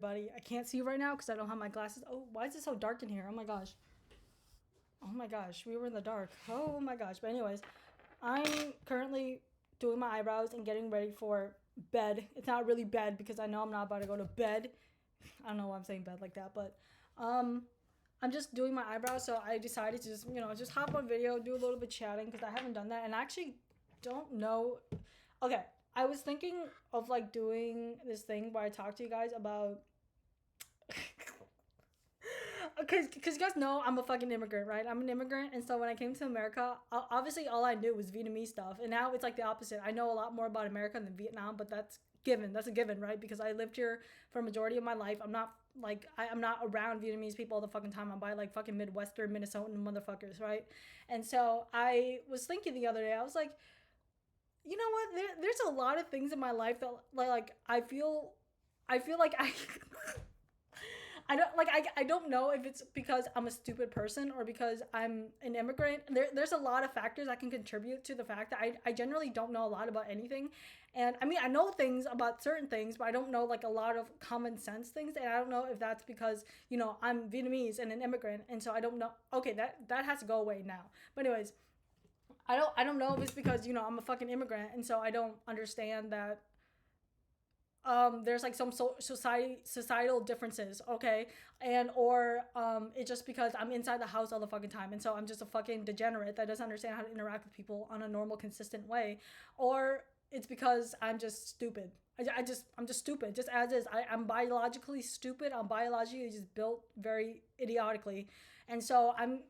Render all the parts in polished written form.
everybody. I can't see right now because I don't have my glasses. Oh, why is it so dark in here? Oh my gosh. Oh my gosh, we were in the dark. Oh my gosh. But anyways, I'm currently doing my eyebrows and getting ready for bed. It's not really bed because I know I'm not about to go to bed. I don't know why I'm saying bed like that, but um I'm just doing my eyebrows, so I decided to just, just hop on video, do a little bit chatting because I haven't done that and I actually don't know. Okay, I was thinking of like doing this thing where I talk to you guys about because you guys know I'm a fucking immigrant, right? I'm an immigrant, and so when I came to America, obviously all I knew was Vietnamese stuff, and now it's like the opposite. I know a lot more about America than Vietnam, but that's given. That's a given, right? Because I lived here for a majority of my life. I'm not like I'm not around Vietnamese people all the fucking time. I'm by like fucking Midwestern Minnesotan motherfuckers, right? And so I was thinking the other day, I was like, you know what? There's a lot of things in my life that like I feel like I I don't know if it's because I'm a stupid person or because I'm an immigrant. There's a lot of factors that can contribute to the fact that I generally don't know a lot about anything. And I mean I know things about certain things, but I don't know like a lot of common sense things. And I don't know if that's because, I'm Vietnamese and an immigrant, and so I don't know. Okay, that has to go away now. But anyways, I don't know if it's because, I'm a fucking immigrant and so I don't understand that there's like some societal differences, okay, and or it's just because I'm inside the house all the fucking time and so I'm just a fucking degenerate that doesn't understand how to interact with people on a normal consistent way, or it's because I'm just stupid. I'm just stupid, just as is. I'm biologically stupid. I'm biologically just built very idiotically, and so I'm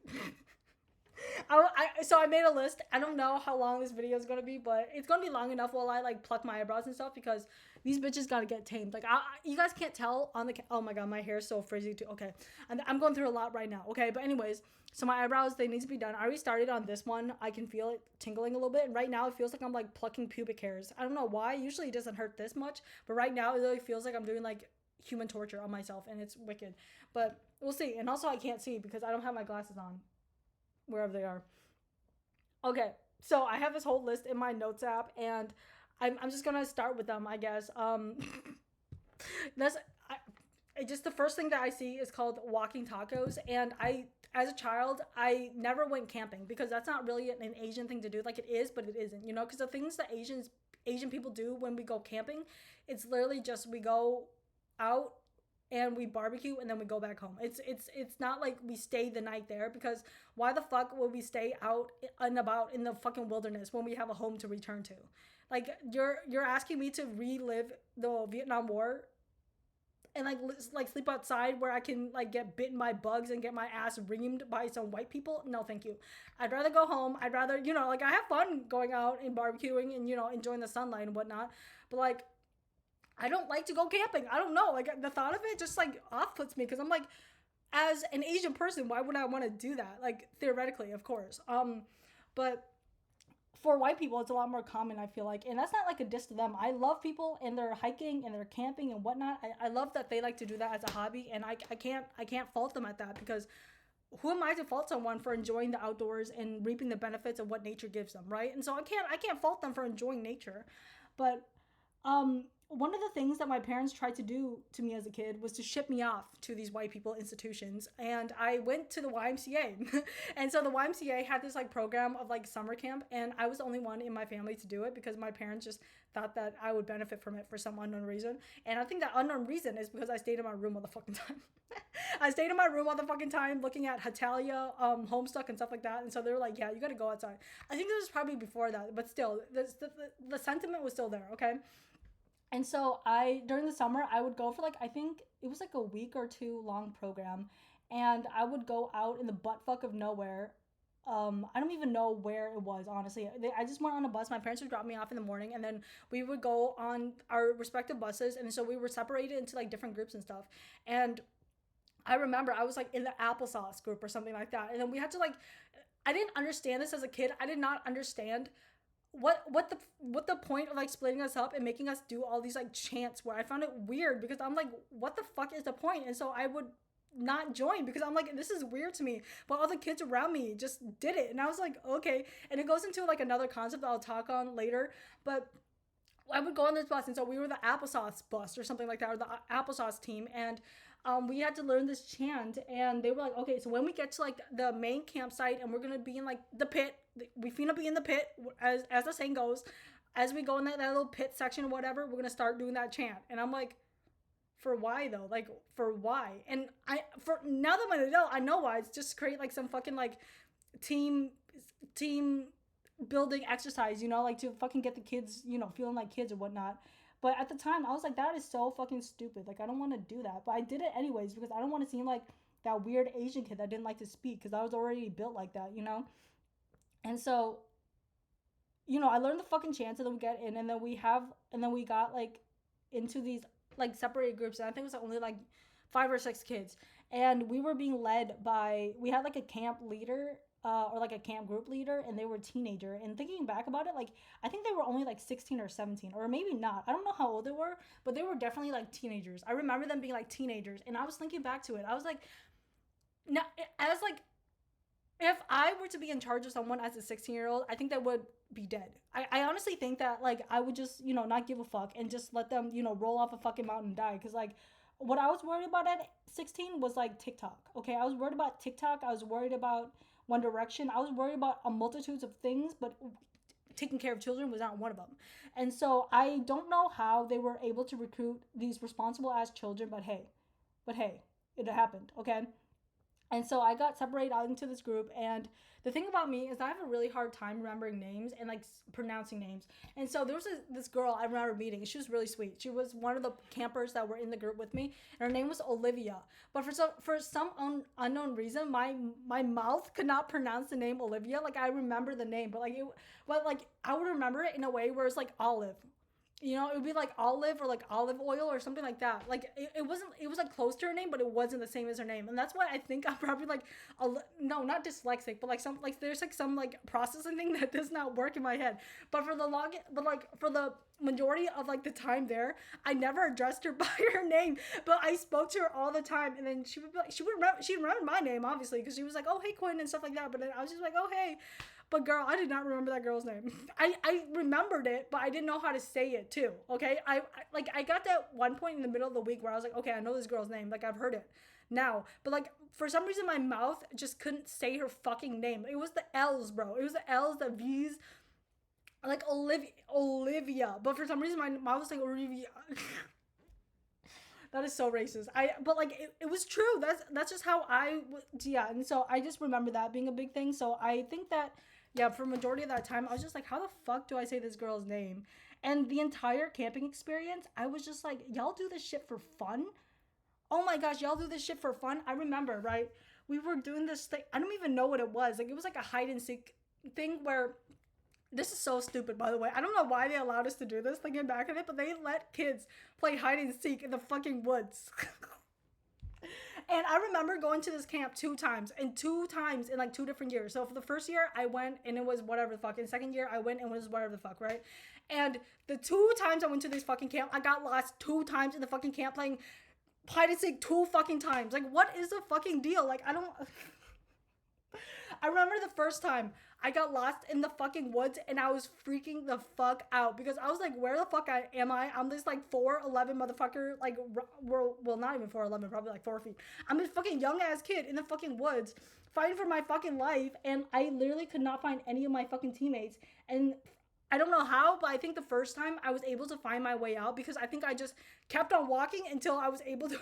so I made a list. I don't know how long this video is gonna be, but it's gonna be long enough while I like pluck my eyebrows and stuff because these bitches gotta get tamed. Like you guys can't tell on the oh my god, my hair is so frizzy too. Okay, and I'm going through a lot right now. Okay, but anyways, so my eyebrows, they need to be done. I already started on this one. I can feel it tingling a little bit, and right now it feels like I'm like plucking pubic hairs. I don't know why. Usually it doesn't hurt this much, but right now it really feels like I'm doing like human torture on myself, and it's wicked. But we'll see. And also I can't see because I don't have my glasses on wherever they are. Okay, so I have this whole list in my notes app, and I'm just gonna start with them, I guess. That's I, it just the first thing that I see is called walking tacos, and as a child, I never went camping because that's not really an Asian thing to do. Like it is, but it isn't, because the things that Asian people do when we go camping, it's literally just we go out and we barbecue and then we go back home. It's not like we stay the night there because why the fuck would we stay out and about in the fucking wilderness when we have a home to return to? Like you're asking me to relive the Vietnam War and like sleep outside where I can like get bitten by bugs and get my ass reamed by some white people? No, thank you. I'd rather go home. I'd rather, like I have fun going out and barbecuing and enjoying the sunlight and whatnot. But like I don't like to go camping. I don't know. Like the thought of it just like off puts me because I'm like, as an Asian person, why would I want to do that? Like theoretically, of course. But for white people, it's a lot more common. I feel like, and that's not like a diss to them. I love people and they're hiking and they're camping and whatnot. I love that they like to do that as a hobby, and I can't fault them at that because who am I to fault someone for enjoying the outdoors and reaping the benefits of what nature gives them, right? And so I can't fault them for enjoying nature, but one of the things that my parents tried to do to me as a kid was to ship me off to these white people institutions, and I went to the YMCA. And so the YMCA had this like program of like summer camp, and I was the only one in my family to do it because my parents just thought that I would benefit from it for some unknown reason. And I think that unknown reason is because I stayed in my room all the fucking time. I stayed in my room all the fucking time looking at Hatalia, Homestuck and stuff like that. And so they were like, yeah, you gotta go outside. I think this was probably before that, but still, the sentiment was still there, okay? And so during the summer, I would go for like, I think it was like a week or two long program. And I would go out in the butt fuck of nowhere. I don't even know where it was, honestly. I just went on a bus. My parents would drop me off in the morning, and then we would go on our respective buses. And so we were separated into like different groups and stuff. And I remember I was like in the applesauce group or something like that. And then we had to like, I didn't understand this as a kid. I did not understand what the point of like splitting us up and making us do all these like chants, where I found it weird because I'm like, what the fuck is the point? And so I would not join because I'm like, this is weird to me, but all the kids around me just did it, and I was like, okay. And it goes into like another concept that I'll talk on later, but I would go on this bus, and so we were the applesauce bus or something like that, or the applesauce team, and we had to learn this chant, and they were like, okay, so when we get to like the main campsite, and we're gonna be in like the pit, we finna be in the pit, as the saying goes, as we go in that little pit section or whatever, we're gonna start doing that chant, and I'm like, for why though? Like for why? And for now that I'm an adult, I know why. It's just to create like some fucking like team team building exercise, you know, like to fucking get the kids, you know, feeling like kids or whatnot. But at the time, I was like, that is so fucking stupid. Like, I don't want to do that. But I did it anyways because I don't want to seem like that weird Asian kid that didn't like to speak because I was already built like that, you know? And so, you know, I learned the fucking chants and then we get in and then we got like into these like separated groups. And I think it was only like 5 or 6 kids. And we were being led by, we had like a camp leader or like a camp group leader, and they were a teenager. And thinking back about it, like I think they were only like 16 or 17, or maybe not. I don't know how old they were, but they were definitely like teenagers. I remember them being like teenagers, and I was thinking back to it. I was like, now as like if I were to be in charge of someone as a 16-year-old, I think that would be dead. I honestly think that like I would just, you know, not give a fuck and just let them, you know, roll off a fucking mountain and die. Cause like what I was worried about at 16 was like TikTok. Okay. I was worried about TikTok. I was worried about One Direction. I was worried about a multitudes of things, but taking care of children was not one of them. And so I don't know how they were able to recruit these responsible ass children, but hey, it happened. Okay. And so I got separated out into this group. And the thing about me is I have a really hard time remembering names and like pronouncing names. And so there was this girl I remember meeting. She was really sweet. She was one of the campers that were in the group with me, and her name was Olivia. But for some unknown reason, my mouth could not pronounce the name Olivia. Like I remember the name, but like I would remember it in a way where it's like Olive. You know, it would be like olive or like olive oil or something like that. Like it wasn't, it was like close to her name, but it wasn't the same as her name. And that's why I think I'm probably like no, not dyslexic, but like some like there's like some like processing thing that does not work in my head. But for the majority of like the time there, I never addressed her by her name, but I spoke to her all the time. And then she would be like, she remembered my name obviously, because she was like, oh hey Quinn and stuff like that. But then I was just like, oh hey. But girl, I did not remember that girl's name. I remembered it, but I didn't know how to say it too. Okay, I got that one point in the middle of the week where I was like, okay, I know this girl's name. Like I've heard it now, but like for some reason my mouth just couldn't say her fucking name. It was the L's, bro. It was the L's, the V's, like Olivia. But for some reason my mouth was like Olivia. That is so racist. But like it was true. That's just how yeah. And so I just remember that being a big thing. So I think that yeah, for majority of that time, I was just like, how the fuck do I say this girl's name? And the entire camping experience, I was just like, y'all do this shit for fun? Oh my gosh, y'all do this shit for fun? I remember, right? We were doing this thing. I don't even know what it was. Like it was like a hide and seek thing where this is so stupid, by the way. I don't know why they allowed us to do this, thinking back at it, but they let kids play hide and seek in the fucking woods. And I remember going to this camp 2 times in like 2 different years. So for the first year, I went and it was whatever the fuck. In the second year, I went and it was whatever the fuck, right? And the 2 times I went to this fucking camp, I got lost 2 times in the fucking camp playing hide and seek 2 fucking times. Like, what is the fucking deal? Like, I don't... I remember the first time I got lost in the fucking woods and I was freaking the fuck out because I was like, where the fuck am I? I'm this like 4'11" motherfucker, like, well, not even 4'11", probably like 4 feet. I'm this fucking young ass kid in the fucking woods fighting for my fucking life, and I literally could not find any of my fucking teammates. And I don't know how, but I think the first time I was able to find my way out because I think I just kept on walking until I was able to...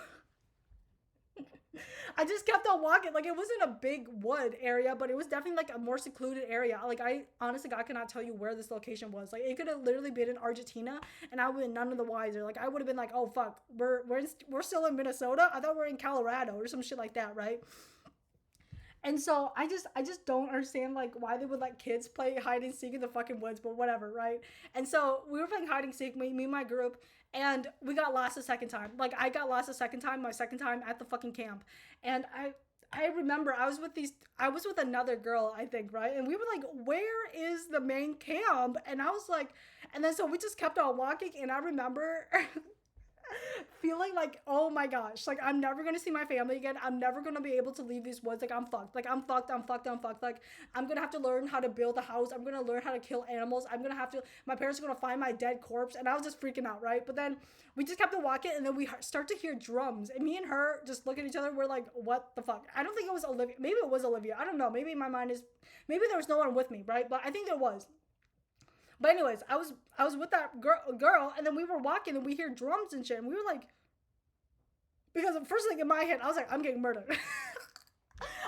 I just kept on walking. Like, it wasn't a big wood area, but it was definitely like a more secluded area. Like, I honestly, God cannot tell you where this location was. Like, it could have literally been in Argentina and I would have been none of the wiser. Like, I would have been like, oh fuck, we're still in Minnesota. I thought we were in Colorado or some shit like that, right? And so I just don't understand like why they would let kids play hide and seek in the fucking woods, but whatever, right? And so we were playing hide and seek, me and my group, and we got lost a second time. Like I got lost a second time, my second time at the fucking camp. And I remember I was with another girl, I think, right? And we were like, where is the main camp? And I was like, and then so we just kept on walking, and I remember feeling like, oh my gosh, like I'm never gonna see my family again. I'm never gonna be able to leave these woods. Like I'm fucked. Like I'm fucked. I'm fucked. I'm fucked. Like I'm gonna have to learn how to build a house. I'm gonna learn how to kill animals. I'm gonna have to. My parents are gonna find my dead corpse, and I was just freaking out, right? But then we just kept on walking, and then we start to hear drums, and me and her just look at each other. We're like, what the fuck? I don't think it was Olivia. Maybe it was Olivia. I don't know. Maybe my mind is. Maybe there was no one with me, right? But I think there was. But anyways, I was with that girl, and then we were walking, and we hear drums and shit, and we were like, because the first thing in my head, I was like, I'm getting murdered.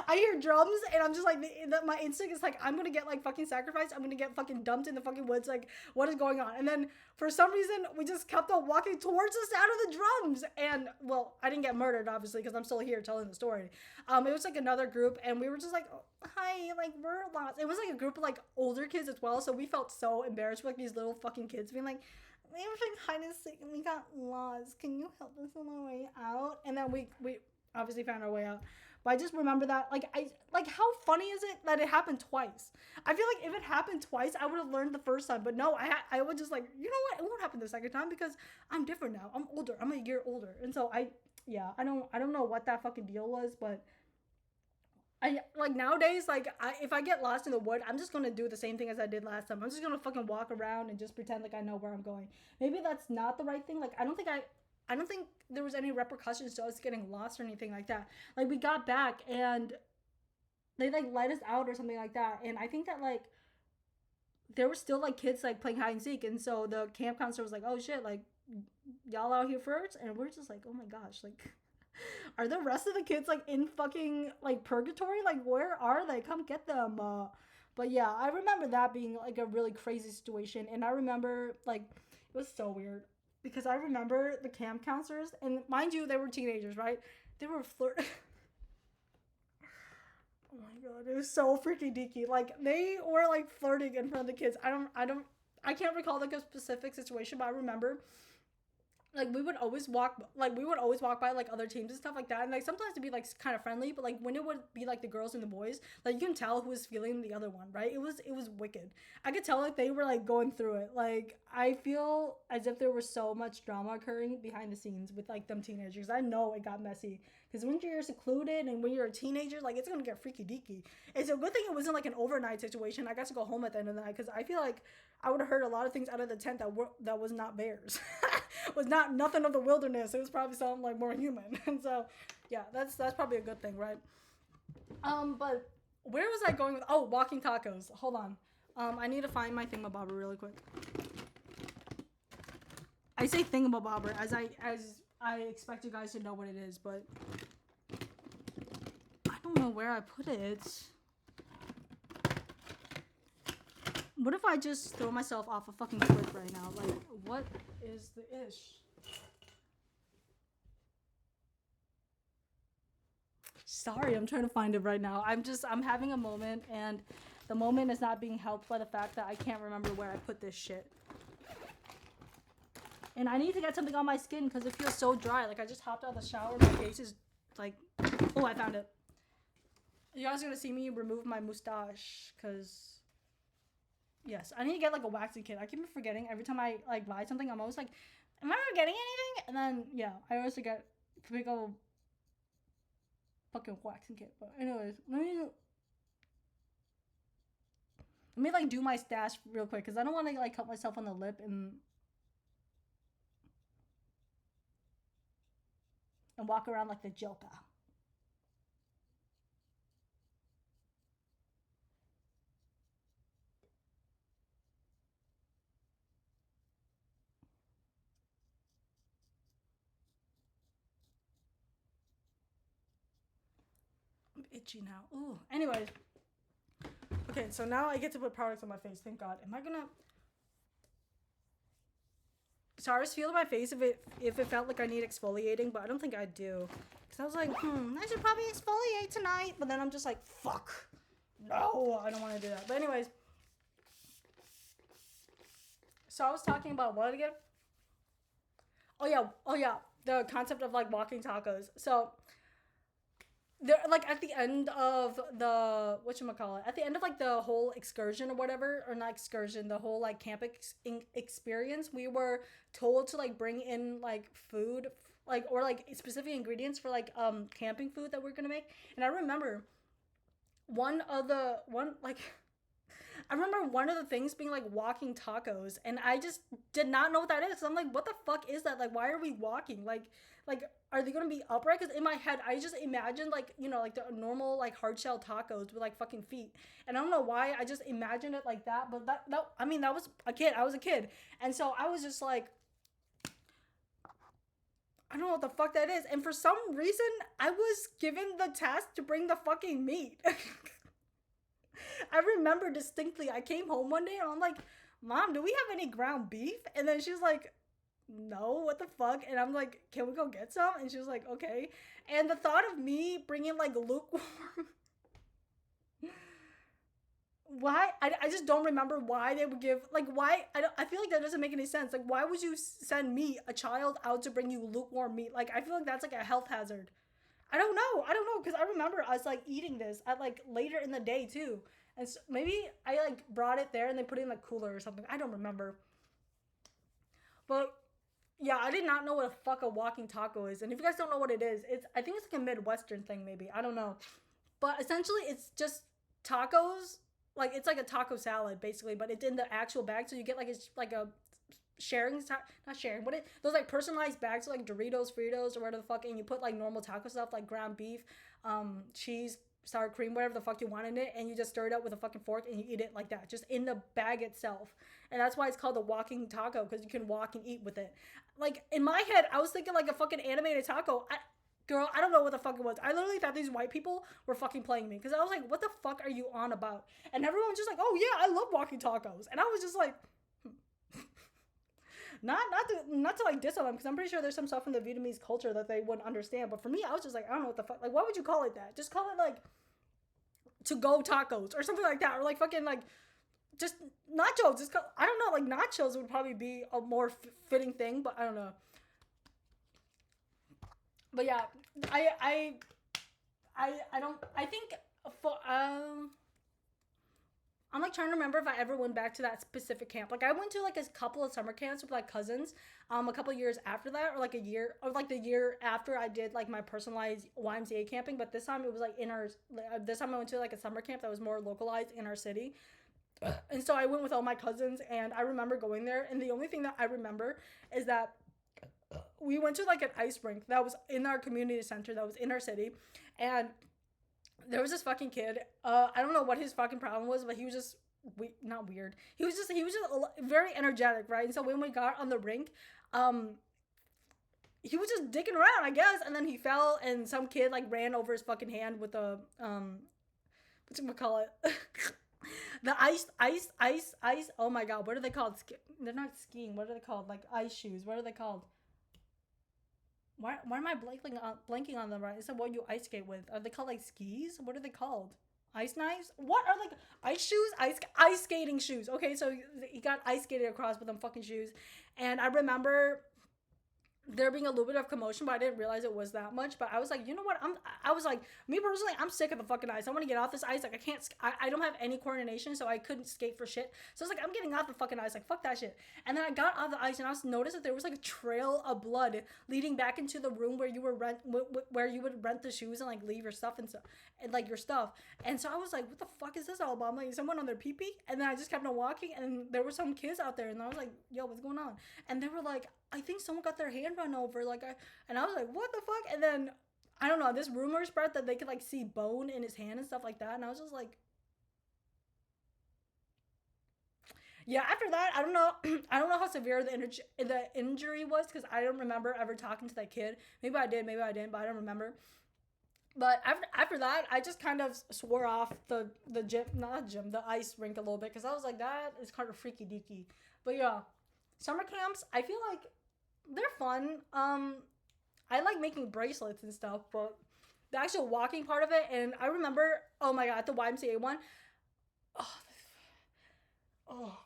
I hear drums, and I'm just like, my instinct is like, I'm gonna get like fucking sacrificed. I'm gonna get fucking dumped in the fucking woods. Like, what is going on? And then for some reason, we just kept on walking towards the sound of the drums. And well, I didn't get murdered, obviously, because I'm still here telling the story. It was like another group, and we were just like, oh, hi, like we're lost. It was like a group of like older kids as well, so we felt so embarrassed for like these little fucking kids being like, we were trying hide and seek, and we got lost. Can you help us on our way out? And then we obviously found our way out. But I just remember that, like how funny is it that it happened twice? I feel like if it happened twice, I would have learned the first time. But no, I would just like, you know what? It won't happen the second time because I'm different now. I'm older. I'm a year older, and so I don't know what that fucking deal was, but I like nowadays, like if I get lost in the wood, I'm just gonna do the same thing as I did last time. I'm just gonna fucking walk around and just pretend like I know where I'm going. Maybe that's not the right thing. Like I don't think there was any repercussions to us getting lost or anything like that. Like we got back and they like let us out or something like that. And I think that like there were still like kids like playing hide and seek, and so the camp counselor was like, "Oh shit, like y'all out here first?" And we're just like, "Oh my gosh, like are the rest of the kids like in fucking like purgatory? Like where are they? Come get them." But yeah, I remember that being like a really crazy situation, and I remember like it was so weird because I remember the camp counselors, and mind you, they were teenagers, right? They were flirting. Oh my god, it was so freaking deaky. Like they were like flirting in front of the kids. I can't recall like a specific situation, but I remember like we would always walk by like other teams and stuff like that, and like sometimes it'd be like kind of friendly, but like when it would be like the girls and the boys, like you can tell who was feeling the other one, right? It was wicked. I could tell like they were like going through it. Like I feel as if there was so much drama occurring behind the scenes with like them teenagers. I know it got messy because when you're secluded and when you're a teenager, like it's gonna get freaky deaky. It's a good thing it wasn't like an overnight situation. I got to go home at the end of the night because I feel like I would have heard a lot of things out of the tent that was not bears. Was not nothing of the wilderness. It was probably something like more human. And so yeah, that's probably a good thing, right? But where was I going with walking tacos. Hold on. I need to find my thingamabobber really quick. I say thingamabobber as I expect you guys to know what it is, but I don't know where I put it. What if I just throw myself off a fucking cliff right now? Like, what is the ish? Sorry, I'm trying to find it right now. I'm having a moment, and the moment is not being helped by the fact that I can't remember where I put this shit. And I need to get something on my skin because it feels so dry. Like, I just hopped out of the shower. My face is like, oh, I found it. You guys are gonna see me remove my mustache because... Yes, I need to get like a waxing kit. I keep forgetting every time I like buy something. I'm always like, am I forgetting anything? And then yeah, I always forget to pick up a fucking waxing kit. But anyways, let me like do my stash real quick because I don't want to like cut myself on the lip and walk around like the Joker. Itchy now. Ooh. Anyways. Okay, so now I get to put products on my face. Thank God. Am I gonna... So I was feeling my face if it felt like I need exfoliating, but I don't think I do. Because I was like, I should probably exfoliate tonight. But then I'm just like, fuck. No, I don't want to do that. But anyways. So I was talking about what again? Oh yeah. The concept of like walking tacos. So There, like at the end of the whatchamacallit, at the end of like the whole excursion or whatever, or not excursion, the whole like experience, we were told to like bring in like food, like or like specific ingredients for like camping food that we're gonna make. And I remember one of the one like I remember one of the things being like walking tacos, and I just did not know what that is. So I'm like, what the fuck is that? Like, why are we walking? Like, are they gonna be upright? Because in my head, I just imagined like like the normal like hard shell tacos with like fucking feet, and I don't know why I just imagined it like that. But that I mean that was a kid. I was a kid, and so I was just like, I don't know what the fuck that is. And for some reason, I was given the task to bring the fucking meat. I remember distinctly. I came home one day and I'm like, Mom, do we have any ground beef? And then she's like, no, what the fuck? And I'm like, can we go get some? And she was like, okay. And the thought of me bringing like lukewarm, why? I just don't remember why they would give, like, why? I feel like that doesn't make any sense. Like, why would you send me, a child, out to bring you lukewarm meat? Like, I feel like that's like a health hazard. I don't know. I don't know because I remember us like eating this at like later in the day too, and so maybe I like brought it there and they put it in the cooler or something. I don't remember, but yeah, I did not know what a fuck a walking taco is. And if you guys don't know what it is, it's I think it's like a Midwestern thing maybe. I don't know, but essentially it's just tacos. Like it's like a taco salad basically, but it's in the actual bag. So you get like it's like a sharing, not sharing, what it those like personalized bags of like Doritos, Fritos, or whatever the fuck, and you put like normal taco stuff like ground beef, cheese, sour cream, whatever the fuck you want in it, and you just stir it up with a fucking fork and you eat it like that, just in the bag itself. And that's why it's called a walking taco, because you can walk and eat with it. Like in my head, I was thinking like a fucking animated taco. Girl, I don't know what the fuck it was. I literally thought these white people were fucking playing me because I was like, what the fuck are you on about? And everyone was just like, oh yeah, I love walking tacos. And I was just like, not to like diss on them because I'm pretty sure there's some stuff in the Vietnamese culture that they wouldn't understand. But for me, I was just like, I don't know what the fuck. Like, why would you call it that? Just call it like to go tacos or something like that, or like fucking like just nachos. Just I don't know. Like nachos would probably be a more fitting thing, but I don't know. But yeah, I I I don't. I think for I'm like trying to remember if I ever went back to that specific camp. Like I went to like a couple of summer camps with like cousins, a couple of years after that, or like a year, or like the year after I did like my personalized YMCA camping. But this time it was like in our. This time I went to like a summer camp that was more localized in our city, and so I went with all my cousins, and I remember going there. And the only thing that I remember is that we went to like an ice rink that was in our community center that was in our city, and there was this fucking kid. I don't know what his fucking problem was, but he was just not weird. He was just very energetic, right? And so when we got on the rink, um, he was just dicking around, I guess, and then he fell, and some kid like ran over his fucking hand with a what you call it. The ice. Oh my god, what are they called? They're not skiing. What are they called? Like ice shoes. What are they called? Why am I blanking on them, right? It's like what you ice skate with. Are they called like skis? What are they called? Ice knives? What are like ice shoes? Ice skating shoes. Okay, so he got ice skated across with them fucking shoes, and I remember there being a little bit of commotion, but I didn't realize it was that much. But I was like, you know what? I was like, me personally, I'm sick of the fucking ice. I want to get off this ice. Like, I can't. I don't have any coordination, so I couldn't skate for shit. So I was like, I'm getting off the fucking ice. Like, fuck that shit. And then I got off the ice, and I noticed that there was like a trail of blood leading back into the room where you were where you would rent the shoes and like leave your stuff and stuff and like your stuff. And so I was like, what the fuck is this all about? I'm like, is someone on their pee pee? And then I just kept on walking, and there were some kids out there, and I was like, yo, what's going on? And they were like, I think someone got their hand run over. And I was like, what the fuck? And then I don't know. This rumor spread that they could like see bone in his hand and stuff like that. And I was just like, yeah. After that, I don't know. I don't know how severe the injury was because I don't remember ever talking to that kid. Maybe I did, maybe I didn't, but I don't remember. But after that, I just kind of swore off the gym, not gym, the ice rink a little bit because I was like, that is kind of freaky deaky. But yeah, summer camps, I feel like they're fun. I like making bracelets and stuff, but the actual walking part of it, and I remember, oh my god, the YMCA one, oh, oh,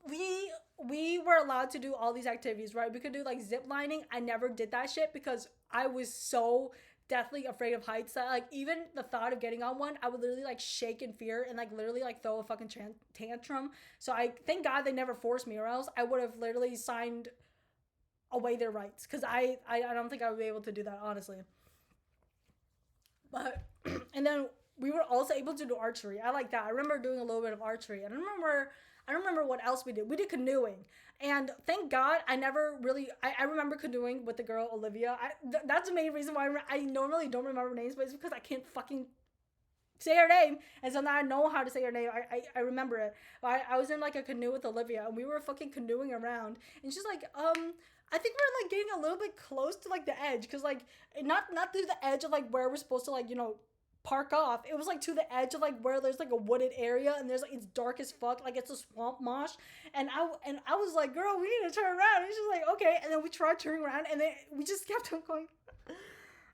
we were allowed to do all these activities, right? We could do like zip lining. I never did that shit because I was so deathly afraid of heights that like even the thought of getting on one, I would literally like shake in fear and like literally like throw a fucking tantrum. So I thank God they never forced me, or else I would have literally signed away their rights, because I don't think I would be able to do that, honestly. But and then we were also able to do archery. I like that. I remember doing a little bit of archery. And I don't remember what else we did. We did canoeing. And thank God I never really I remember canoeing with the girl Olivia. That's the main reason why I normally don't remember names, but it's because I can't fucking say her name, and so now I know how to say her name. I remember it. But I was in like a canoe with Olivia, and we were fucking canoeing around, and she's like, I think we're like getting a little bit close to like the edge, because like not through the edge of like where we're supposed to like park off. It was like to the edge of like where there's like a wooded area, and there's like it's dark as fuck, like it's a swamp marsh, and I was like, girl, we need to turn around, and she's like, okay, and then we tried turning around, and then we just kept on going.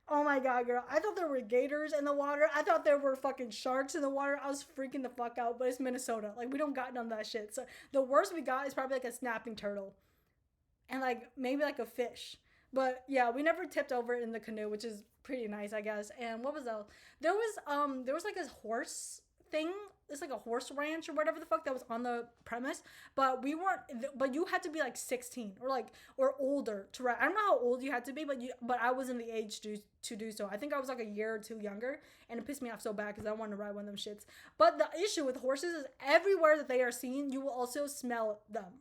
Oh my god, girl. I thought there were gators in the water. I thought there were fucking sharks in the water. I was freaking the fuck out, but it's Minnesota. Like, we don't got none of that shit. So, the worst we got is probably like a snapping turtle. And like, maybe like a fish. But yeah, we never tipped over in the canoe, which is pretty nice, I guess. And what was else? There was like a horse thing. It's like a horse ranch or whatever the fuck that was on the premise, but we weren't. But you had to be like 16 or like or older to ride. I don't know how old you had to be, but I was in the age to do so. I think I was like a year or two younger, and it pissed me off so bad because I wanted to ride one of them shits. But the issue with horses is everywhere that they are seen, you will also smell them.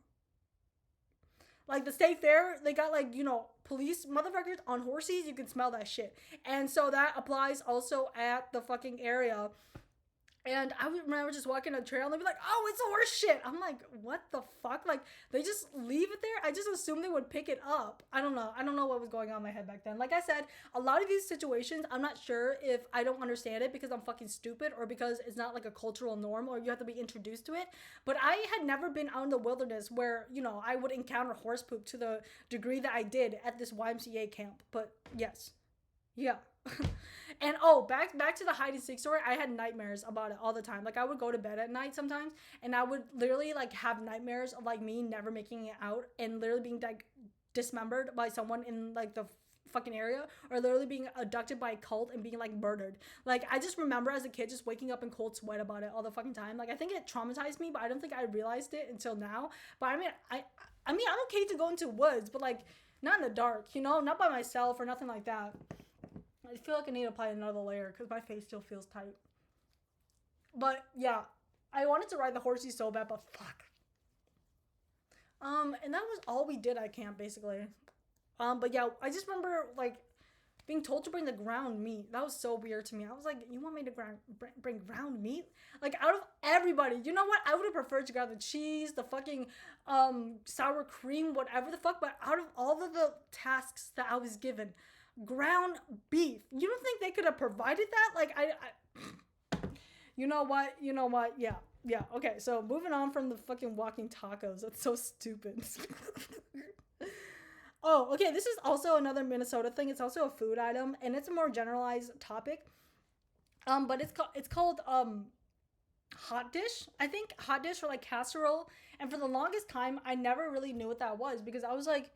Like the state fair, they got like, police motherfuckers on horses. You can smell that shit. And so that applies also at the fucking area. And I remember just walking a trail and they'd be like, oh, it's horse shit. I'm like, what the fuck? Like, they just leave it there? I just assumed they would pick it up. I don't know. I don't know what was going on in my head back then. Like I said, a lot of these situations, I'm not sure if I don't understand it because I'm fucking stupid or because it's not like a cultural norm or you have to be introduced to it. But I had never been out in the wilderness where, I would encounter horse poop to the degree that I did at this YMCA camp. But yes. Yeah. And back to the hide and seek story. I had nightmares about it all the time. Like I would go to bed at night sometimes and I would literally like have nightmares of like me never making it out and literally being like dismembered by someone in like the fucking area, or literally being abducted by a cult and being like murdered. Like I just remember as a kid just waking up in cold sweat about it all the fucking time. Like I think it traumatized me, but I don't think I realized it until now. But I mean I'm okay to go into woods, but like not in the dark, not by myself or nothing like that. I feel like I need to apply another layer because my face still feels tight. But yeah, I wanted to ride the horsey so bad, but fuck. And that was all we did at camp basically. But yeah, I just remember like being told to bring the ground meat. That was so weird to me. I was like, you want me to bring ground meat? Like out of everybody, you know what? I would have preferred to grab the cheese, the fucking sour cream, whatever the fuck. But out of all of the tasks that I was given, ground beef. You don't think they could have provided that? Like I you know what? Yeah. Okay, so moving on from the fucking walking tacos. That's so stupid. Oh, okay, this is also another Minnesota thing. It's also a food item and it's a more generalized topic. But it's called hot dish. I think hot dish or like casserole. And for the longest time I never really knew what that was because I'm like,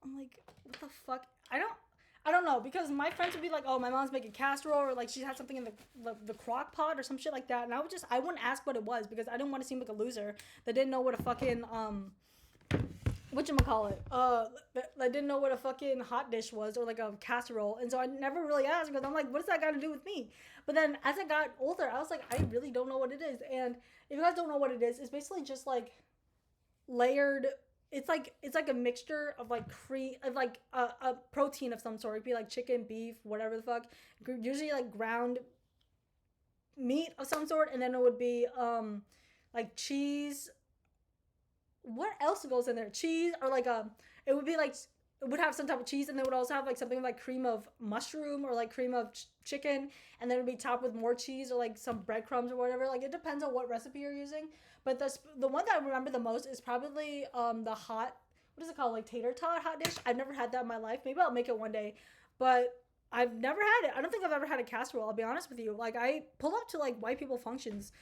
what the fuck? I don't know, because my friends would be like, oh, my mom's making casserole, or like she had something in the crock pot or some shit like that, and I wouldn't ask what it was because I didn't want to seem like a loser that didn't know what a fucking whatchamacallit, I didn't know what a fucking hot dish was or like a casserole, and so I never really asked because I'm like, what does that got to do with me? But then as I got older, I was like, I really don't know what it is. And if you guys don't know what it is, it's basically just like layered. It's like a mixture of like of like a protein of some sort. It'd be like chicken, beef, whatever the fuck. Usually like ground meat of some sort, and then it would be like cheese. What else goes in there? Cheese, or like it would be like, it would have some type of cheese, and then it would also have like something like cream of mushroom or like cream of chicken, and then it would be topped with more cheese or like some breadcrumbs or whatever. Like it depends on what recipe you're using. But the one that I remember the most is probably the hot, what is it called, like tater tot hot dish. I've never had that in my life. Maybe I'll make it one day, but I've never had it. I don't think I've ever had a casserole, I'll be honest with you. Like I pull up to like white people functions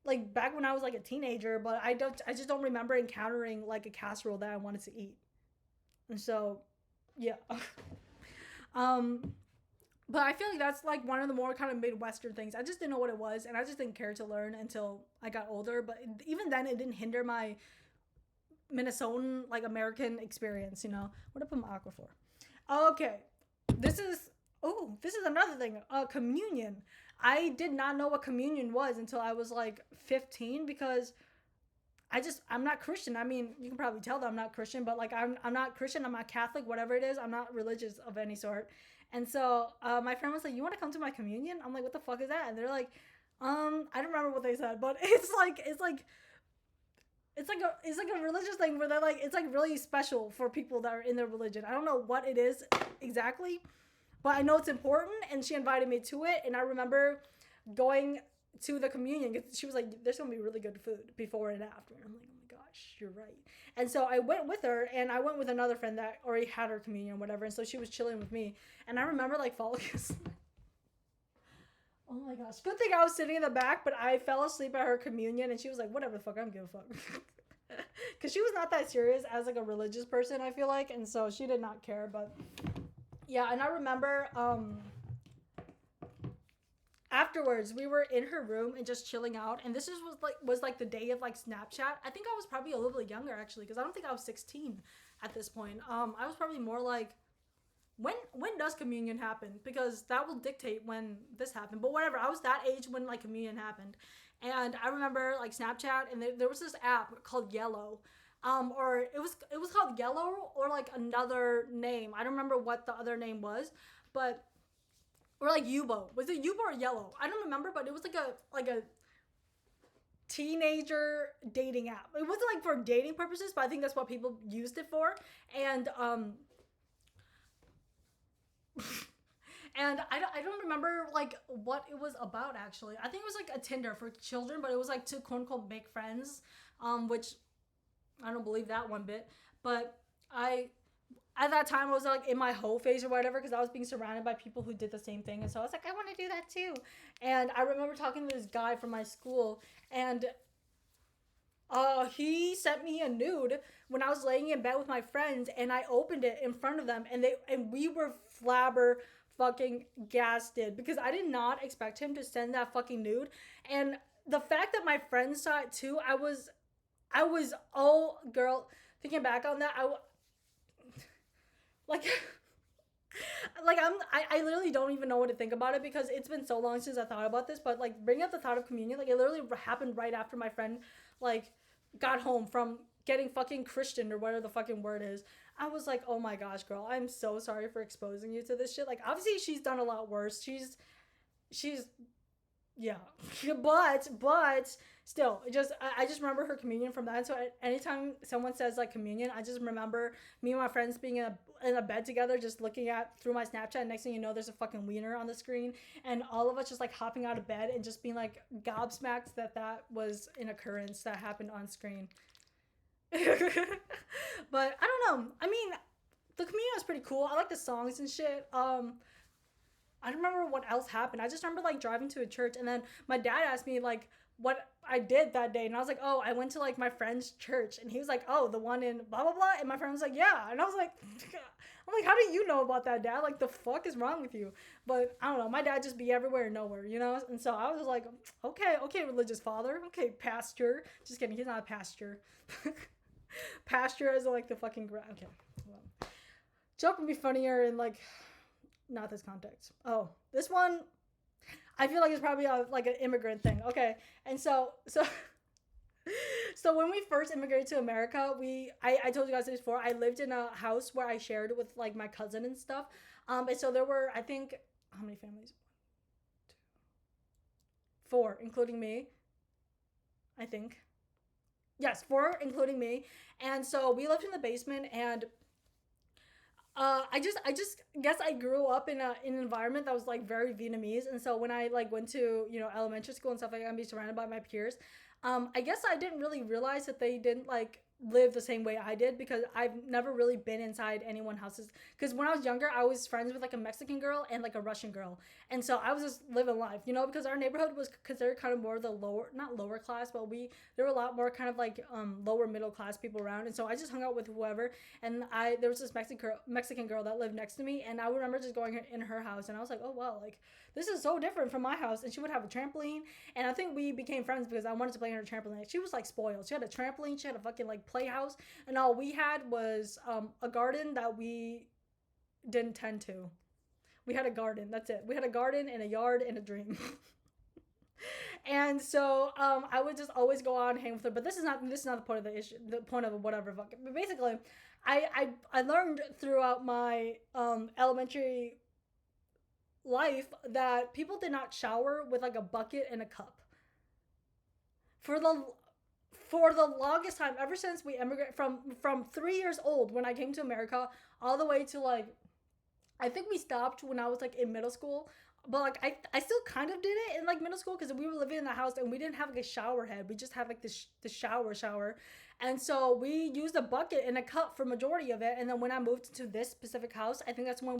like back when I was like a teenager, but I just don't remember encountering like a casserole that I wanted to eat. And so yeah. Um, but I feel like that's like one of the more kind of Midwestern things. I just didn't know what it was, and I just didn't care to learn until I got older. But even then, it didn't hinder my Minnesotan like American experience. You know, what did I put my aqua for? Okay, this is this is another thing. Communion. I did not know what communion was until I was like 15 because I'm not Christian. I mean, you can probably tell that I'm not Christian, but like I'm not Christian. I'm not Catholic. Whatever it is, I'm not religious of any sort. And so my friend was like, "You want to come to my communion?" I'm like, "What the fuck is that?" And they're like, I don't remember what they said, but it's like a religious thing where they're like it's like really special for people that are in their religion. I don't know what it is exactly, but I know it's important. And she invited me to it, and I remember going to the communion. She was like, "There's gonna be really good food before and after." And I'm like, "Oh my gosh, you're right." And so I went with her, and I went with another friend that already had her communion or whatever. And so she was chilling with me, and I remember like falling asleep. Oh my gosh. Good thing I was sitting in the back, but I fell asleep at her communion, and she was like, "Whatever the fuck, I don't give a fuck." Because she was not that serious as like a religious person, I feel like, and so she did not care. But yeah, and I remember afterwards we were in her room and just chilling out, and this was like the day of like Snapchat. I think I was probably a little bit younger actually, because I don't think I was 16 at this point. I was probably more like when does communion happen, because that will dictate when this happened. But whatever, I was that age when like communion happened. And I remember like Snapchat, and there was this app called Yellow, or it was called Yellow or like another name. I don't remember what the other name was, but or like Yubo. Was it Yubo or Yellow? I don't remember, but it was like a teenager dating app. It wasn't like for dating purposes, but I think that's what people used it for. And and I don't remember like what it was about actually. I think it was like a Tinder for children, but it was like to quote unquote make friends, which I don't believe that one bit. But I at that time I was like in my hoe phase or whatever, because I was being surrounded by people who did the same thing, and so I was like, I want to do that too. And I remember talking to this guy from my school, and he sent me a nude when I was laying in bed with my friends, and I opened it in front of them, and we were flabber fucking gasted, because I did not expect him to send that fucking nude. And the fact that my friends saw it too, I was oh girl, thinking back on that, like I literally don't even know what to think about it, because it's been so long since I thought about this. But like bringing up the thought of communion, like it literally happened right after my friend like got home from getting fucking Christian or whatever the fucking word is. I was like, oh my gosh, girl, I'm so sorry for exposing you to this shit. Like obviously she's done a lot worse. She's yeah, but still, I just remember her communion from that. So anytime someone says like communion, I just remember me and my friends being in a bed together, just looking at through my Snapchat. And next thing you know, there's a fucking wiener on the screen, and all of us just like hopping out of bed and just being like gobsmacked that was an occurrence that happened on screen. But I don't know. I mean, the communion was pretty cool. I like the songs and shit. I don't remember what else happened. I just remember like driving to a church, and then my dad asked me like what I did that day, and I was like, oh, I went to like my friend's church, and he was like, oh, the one in blah blah blah, and my friend was like, yeah, and I was like, I'm like, how do you know about that, Dad? Like the fuck is wrong with you? But I don't know, my dad just be everywhere and nowhere, you know. And so I was like, okay, religious father, okay, pastor. Just kidding, he's not a pastor. Pasture as like the fucking ground. Okay, well, joke would be funnier in like not this context. Oh, this one I feel like it's probably like an immigrant thing. Okay, and so when we first immigrated to America, I told you guys this before. I lived in a house where I shared with like my cousin and stuff. And so there were, I think, how many families? 4, including me. I think. Yes, 4, including me. And so we lived in the basement, and I just guess I grew up in an environment that was like very Vietnamese. And so when I like went to, you know, elementary school and stuff like that, and be surrounded by my peers, I guess I didn't really realize that they didn't like live the same way I did because I've never really been inside anyone's houses. Because when I was younger, I was friends with like a Mexican girl and like a Russian girl, and so I was just living life, you know, because our neighborhood was considered kind of more the lower, not lower class, but there were a lot more kind of like lower middle class people around, and so I just hung out with whoever. And there was this Mexican girl that lived next to me, and I remember just going in her house, and I was like, oh wow, like this is so different from my house. And she would have a trampoline, and I think we became friends because I wanted to play on her trampoline. She was like spoiled. She had a trampoline, she had a fucking like playhouse, and all we had was a garden that we didn't tend to. We had a garden. That's it. We had a garden and a yard and a dream. And so I would just always go out and hang with her. But this is not the point of the issue. The point of whatever. But basically, I learned throughout my elementary life that people did not shower with like a bucket and a cup. For the longest time, ever since we immigrated from 3 years old when I came to America, all the way to like, I think we stopped when I was like in middle school. But like I still kind of did it in like middle school because we were living in the house and we didn't have like a shower head. We just had like the shower. And so we used a bucket and a cup for majority of it. And then when I moved to this specific house, I think that's when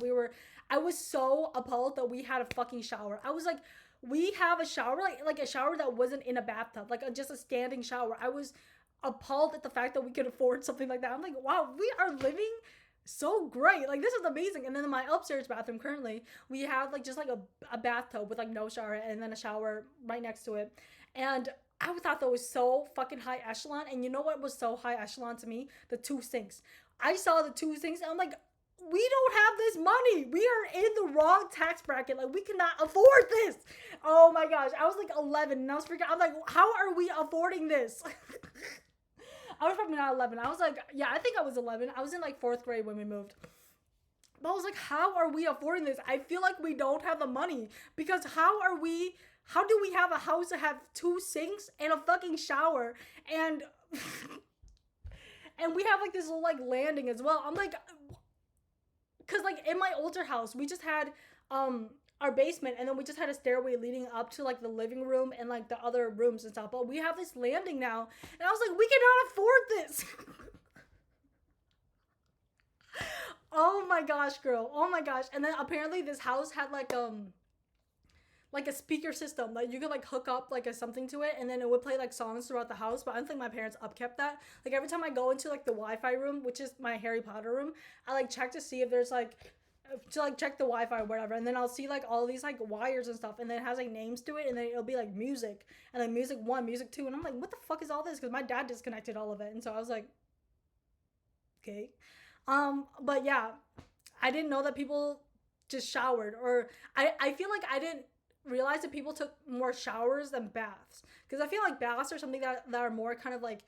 I was so appalled that we had a fucking shower. I was like, we have a shower, like a shower that wasn't in a bathtub, like just a standing shower. I was appalled at the fact that we could afford something like that. I'm like, wow, we are living so great. Like, this is amazing. And then in my upstairs bathroom currently, we have like just like a bathtub with like no shower and then a shower right next to it. And I thought that was so fucking high echelon. And you know what was so high echelon to me? The 2 sinks. I saw the 2 sinks and I'm like, we don't have this money. We are in the wrong tax bracket. Like, we cannot afford this. Oh my gosh. I was like 11 and I was freaking, I'm like, how are we affording this? I was probably not 11. I was like, yeah, I think I was 11. I was in like 4th grade when we moved. But I was like, how are we affording this? I feel like we don't have the money because how do we have a house that have 2 sinks and a fucking shower and and we have like this little like landing as well. I'm like, cause like in my older house, we just had our basement and then we just had a stairway leading up to like the living room and like the other rooms and stuff. But we have this landing now, and I was like, we cannot afford this. Oh my gosh, girl. Oh my gosh. And then apparently this house had like a speaker system that you could like hook up like a something to it and then it would play like songs throughout the house. But I don't think my parents upkept that. Like every time I go into like the Wi-Fi room, which is my Harry Potter room, I like check to see if there's like to like check the Wi-Fi or whatever, and then I'll see like all these like wires and stuff, and then it has like names to it, and then it'll be like music and like music 1, music 2, and I'm like, what the fuck is all this? Because my dad disconnected all of it, and so I was like, okay. But yeah, I didn't know that people just showered, or I feel like I didn't realize that people took more showers than baths, because I feel like baths are something that are more kind of like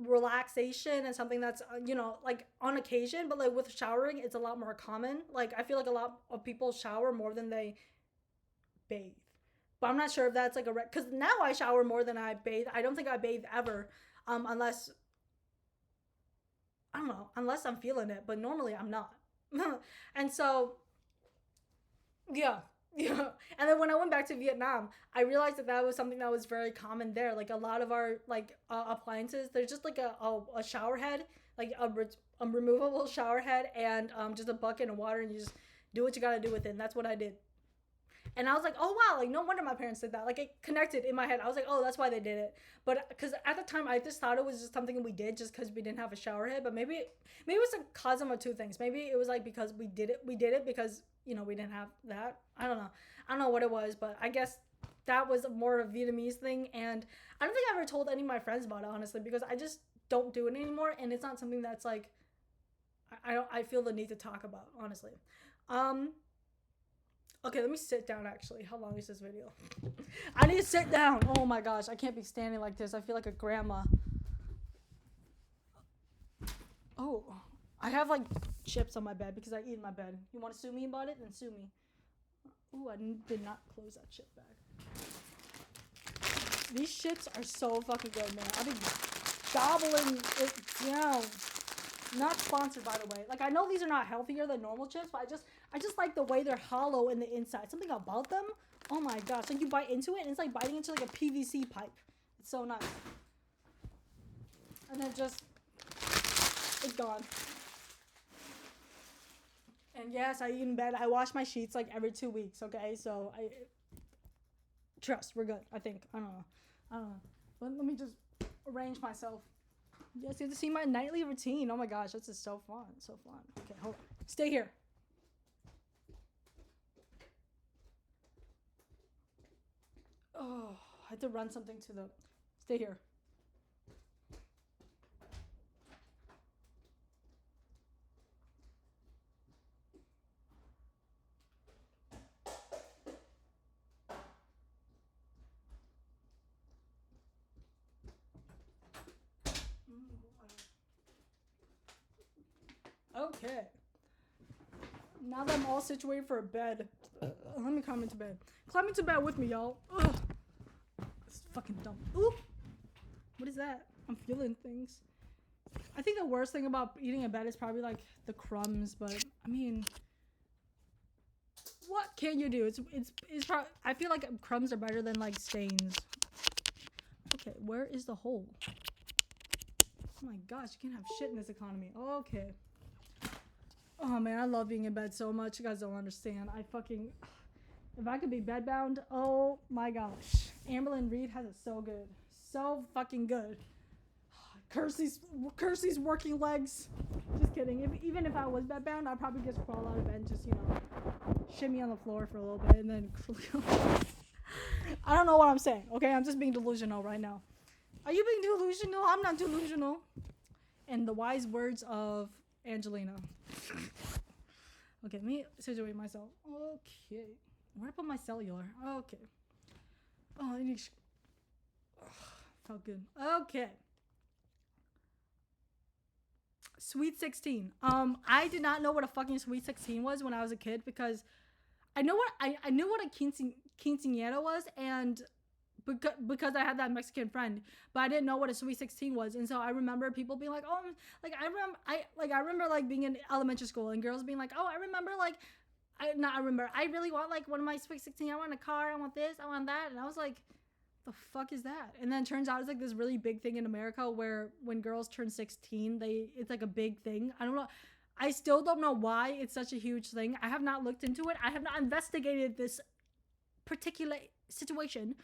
relaxation and something that's you know, like on occasion, but like with showering it's a lot more common. Like I feel like a lot of people shower more than they bathe, but I'm not sure if that's like because now I shower more than I bathe. I don't think I bathe ever, unless I don't know, unless I'm feeling it, but normally I'm not. And so yeah. Yeah. And then when I went back to Vietnam, I realized that was something that was very common there. Like a lot of our like appliances, there's just like a shower head, like a removable shower head, and just a bucket of water, and you just do what you gotta do with it. And that's what I did. And I was like, oh wow, like no wonder my parents did that. Like it connected in my head. I was like, oh, that's why they did it. But because at the time I just thought it was just something we did just because we didn't have a shower head. But maybe it was a cause of 2 things. Maybe it was like because we did it because, you know, we didn't have that. I don't know what it was, but I guess that was more of a Vietnamese thing. And I don't think I ever told any of my friends about it, honestly, because I just don't do it anymore, and it's not something that's like I feel the need to talk about, honestly. Okay, let me sit down actually. How long is this video? I need to sit down. Oh my gosh, I can't be standing like this. I feel like a grandma. Oh, I have like chips on my bed because I eat in my bed. You want to sue me about it? Then sue me. Ooh, I did not close that chip bag. These chips are so fucking good, man. I've been gobbling it down. Not sponsored, by the way. Like, I know these are not healthier than normal chips, but I just like the way they're hollow in the inside. Something about them. Oh my gosh. Like, you bite into it, and it's like biting into like a PVC pipe. It's so nice. And then just It's gone. And yes, I eat in bed. I wash my sheets like every 2 weeks. Okay, so I trust we're good. I think. I don't know. But let me just arrange myself. Yes, you have to see my nightly routine. Oh my gosh, this is so fun. So fun. Okay, hold on. Stay here. Oh, I had to run something to the. Stay here. Okay. Now that I'm all situated for a bed, let me climb into bed. Climb into bed with me, y'all. Ugh. It's fucking dumb. Ooh. What is that? I'm feeling things. I think the worst thing about eating in bed is probably like the crumbs, but I mean, what can you do? It's probably, I feel like crumbs are better than like stains. Okay, where is the hole? Oh my gosh, you can't have shit in this economy. Okay. Oh man, I love being in bed so much. You guys don't understand. If I could be bedbound, oh my gosh. Amberlynn Reed has it so good. So fucking good. Curse these working legs. Just kidding. Even if I was bedbound, I'd probably just crawl out of bed and just, shimmy on the floor for a little bit and then I don't know what I'm saying, okay? I'm just being delusional right now. Are you being delusional? I'm not delusional. And the wise words of Angelina. Okay, let me situate myself. Okay. Where did I put my cellular? Okay. Oh, I need felt good. Okay. Sweet 16. I did not know what a fucking Sweet 16 was when I was a kid because I knew what a quinceañera was, and because I had that Mexican friend, but I didn't know what a Sweet 16 was. And so I remember people being like, oh, like I remember like being in elementary school and girls being like, oh, I really want like one of my Sweet 16. I want a car. I want this. I want that. And I was like, the fuck is that? And then it turns out it's like this really big thing in America where when girls turn 16, it's like a big thing. I don't know. I still don't know why it's such a huge thing. I have not looked into it. I have not investigated this particular situation,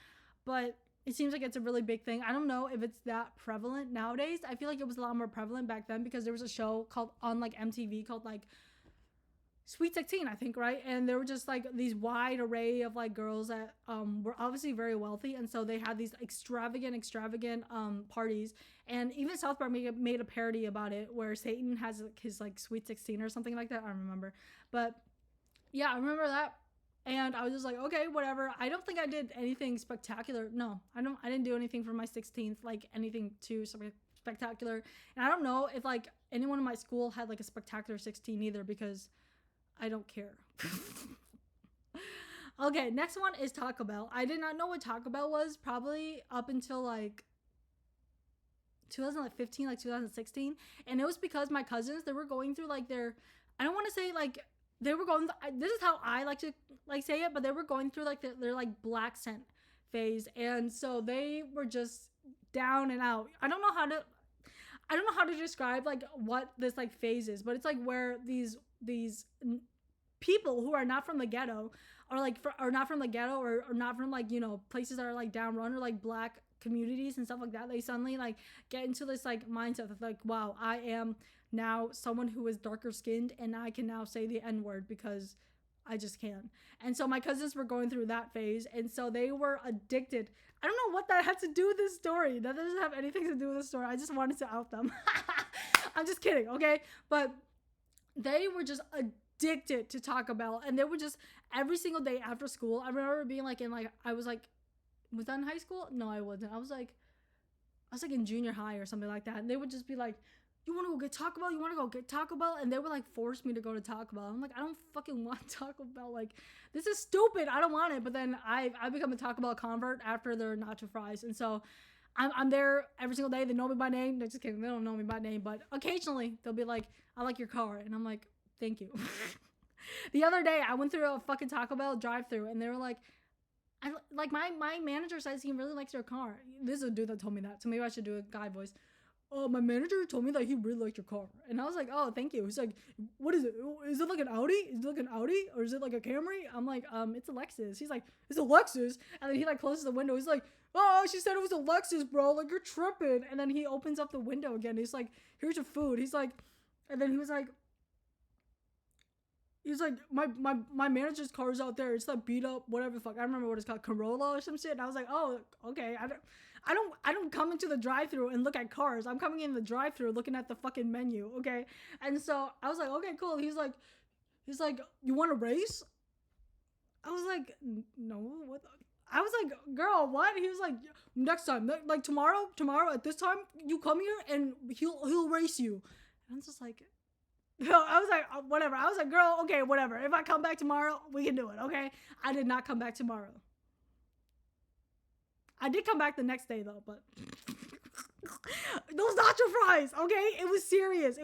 but it seems like it's a really big thing. I don't know if it's that prevalent nowadays. I feel like it was a lot more prevalent back then because there was a show called on like MTV called like Sweet 16, I think, right? And there were just like these wide array of like girls that were obviously very wealthy, and so they had these extravagant parties. And even South Park made a parody about it where Satan has his like Sweet 16 or something like that. I don't remember, but yeah, I remember that. And I was just like, okay, whatever. I don't think I did anything spectacular. No, I didn't do anything for my 16th, like anything too spectacular. And I don't know if like anyone in my school had like a spectacular 16 either because I don't care. Okay, next one is Taco Bell. I did not know what Taco Bell was probably up until like 2015, like 2016. And it was because my cousins, they were going through like I don't want to say like, they were going, this is how I like to like say it, but they were going through like their like black scent phase. And so they were just down and out. I don't know how to describe like what this like phase is, but it's like where these people who are not from the ghetto or like are not from the ghetto or not from like places that are like down run or like black communities and stuff like that, they suddenly like get into this like mindset of like, wow, I am now someone who is darker skinned and I can now say the N-word because I just can. And so my cousins were going through that phase, and so they were addicted. I don't know what that had to do with this story. That doesn't have anything to do with the story. I just wanted to out them. I'm just kidding, okay? But they were just addicted to Taco Bell, and they were just every single day after school. I remember being like was that in high school? No, I wasn't. I was like in junior high or something like that, and they would just be like, you want to go get Taco Bell? You want to go get Taco Bell? And they would like force me to go to Taco Bell. I'm like, I don't fucking want Taco Bell. Like, this is stupid. I don't want it. But then I become a Taco Bell convert after their nacho fries. And so I'm there every single day. They know me by name. They're just kidding. They don't know me by name. But occasionally they'll be like, I like your car. And I'm like, thank you. The other day I went through a fucking Taco Bell drive-thru and they were like, my manager says he really likes your car. This is a dude that told me that. So maybe I should do a guy voice. my manager told me that he really liked your car. And I was like, oh, thank you. He's like, what is it? Is it like an Audi? Is it like an Audi? Or is it like a Camry? I'm like, it's a Lexus. He's like, it's a Lexus. And then he like closes the window. He's like, oh, she said it was a Lexus, bro. Like, you're tripping. And then he opens up the window again. He's like, here's your food. He's like, and then he was like, my manager's car is out there. It's like beat up, whatever the fuck. I don't remember what it's called, Corolla or some shit. And I was like, oh, okay. I don't come into the drive-thru and look at cars. I'm coming in the drive-thru looking at the fucking menu, okay? And so I was like, okay, cool. He's like, you want to race? I was like, no. What? I was like, girl, what? He was like, next time, like tomorrow at this time, you come here and he'll race you. And I was just like. I was like, whatever. I was like, girl, okay, whatever. If I come back tomorrow, we can do it, okay? I did not come back tomorrow. I did come back the next day, though, but... Those nacho fries, okay? It was serious.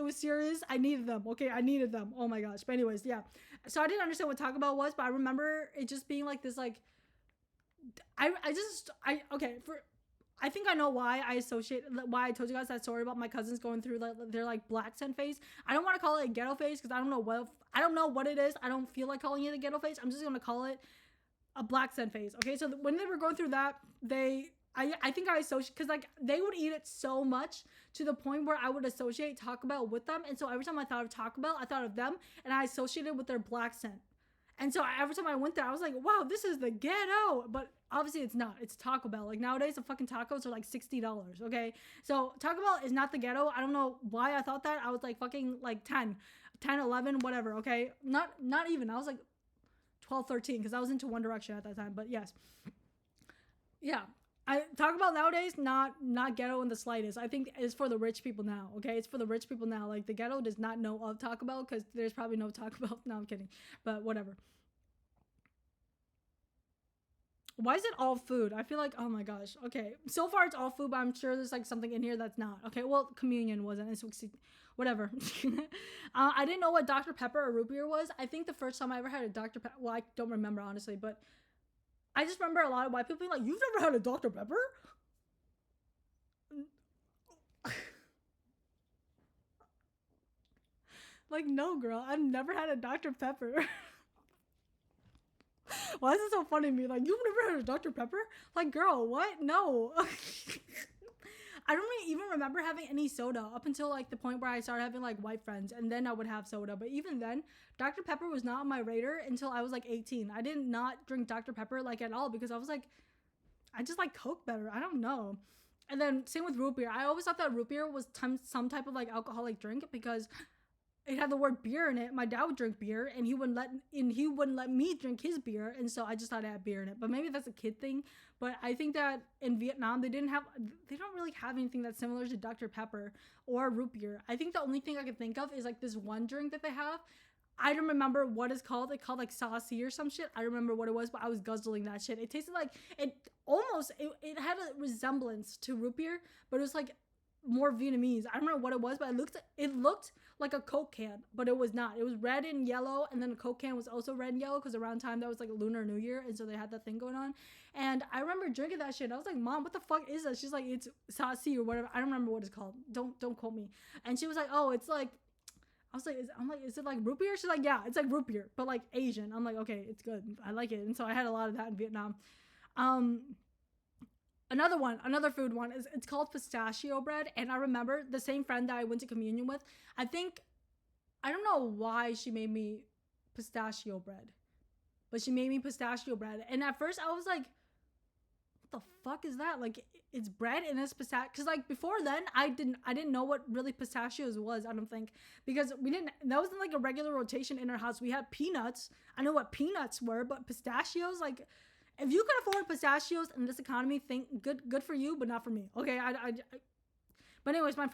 I needed them, okay? I needed them. Oh, my gosh. But anyways, yeah. So I didn't understand what Taco Bell was, but I remember it just being like this, like... I think I know why I told you guys that story about my cousins going through their like black scent phase. I don't want to call it a ghetto phase because I don't know what it is. I don't feel like calling it a ghetto phase. I'm just gonna call it a black scent phase. Okay, so when they were going through that, I think I associate because like they would eat it so much to the point where I would associate Taco Bell with them, and so every time I thought of Taco Bell, I thought of them, and I associated with their black scent. And so every time I went there, I was like, wow, this is the ghetto. But obviously it's not. It's Taco Bell. Like nowadays, the fucking tacos are like $60, okay? So Taco Bell is not the ghetto. I don't know why I thought that. I was like fucking like 10, 11, whatever, okay? Not even. I was like 12, 13 because I was into One Direction at that time. But yes. Yeah. Taco Bell nowadays, not ghetto in the slightest. I think it's for the rich people now, okay? It's for the rich people now. Like, the ghetto does not know of Taco Bell because there's probably no Taco Bell. No, I'm kidding. But whatever. Why is it all food? I feel like, oh my gosh. Okay. So far, it's all food, but I'm sure there's, like, something in here that's not. Okay, well, communion wasn't. It's whatever. I didn't know what Dr. Pepper or root beer was. I think the first time I ever had a Dr. Pepper, well, I don't remember, honestly, but I just remember a lot of white people being like, you've never had a Dr. Pepper? Like, no, girl, I've never had a Dr. Pepper. Why is it so funny to me? Like, you've never had a Dr. Pepper? Like, girl, what? No. I don't really even remember having any soda up until like the point where I started having like white friends, and then I would have soda. But even then, Dr. Pepper was not on my radar until I was like 18. I did not drink Dr. Pepper like at all because I was like, I just like Coke better. I don't know. And then same with root beer. I always thought that root beer was some type of like alcoholic drink because it had the word beer in it. My dad would drink beer, and he wouldn't let me drink his beer, and so I just thought it had beer in it. But maybe that's a kid thing. But I think that in Vietnam they don't really have anything that's similar to Dr. Pepper or root beer. I think the only thing I can think of is like this one drink that they have. I don't remember what it's called. It's called like saucy or some shit. I don't remember what it was, but I was guzzling that shit. It tasted like it had a resemblance to root beer, but it was like more Vietnamese. I don't remember what it was, but it looked like a Coke can, but it was not. It was red and yellow, and then the Coke can was also red and yellow because around time that was like Lunar New Year, and so they had that thing going on. And I remember drinking that shit. I was like, Mom, what the fuck is that? She's like, it's saucy or whatever. I don't remember what it's called. Don't quote me. And she was like, oh, it's like, I was like, is it like root beer? She's like, yeah, it's like root beer, but like Asian. I'm like, okay, it's good. I like it. And so I had a lot of that in Vietnam. Another food one is it's called pistachio bread. And I remember the same friend that I went to communion with. I don't know why she made me pistachio bread, but she made me pistachio bread. And at first I was like, what the fuck is that? Like, it's bread and it's pistachio. Cause like before then I didn't know what really pistachios was. I don't think, because that wasn't like a regular rotation in our house. We had peanuts. I know what peanuts were, but pistachios, like, if you can afford pistachios in this economy, good for you, but not for me. Okay, but anyways, my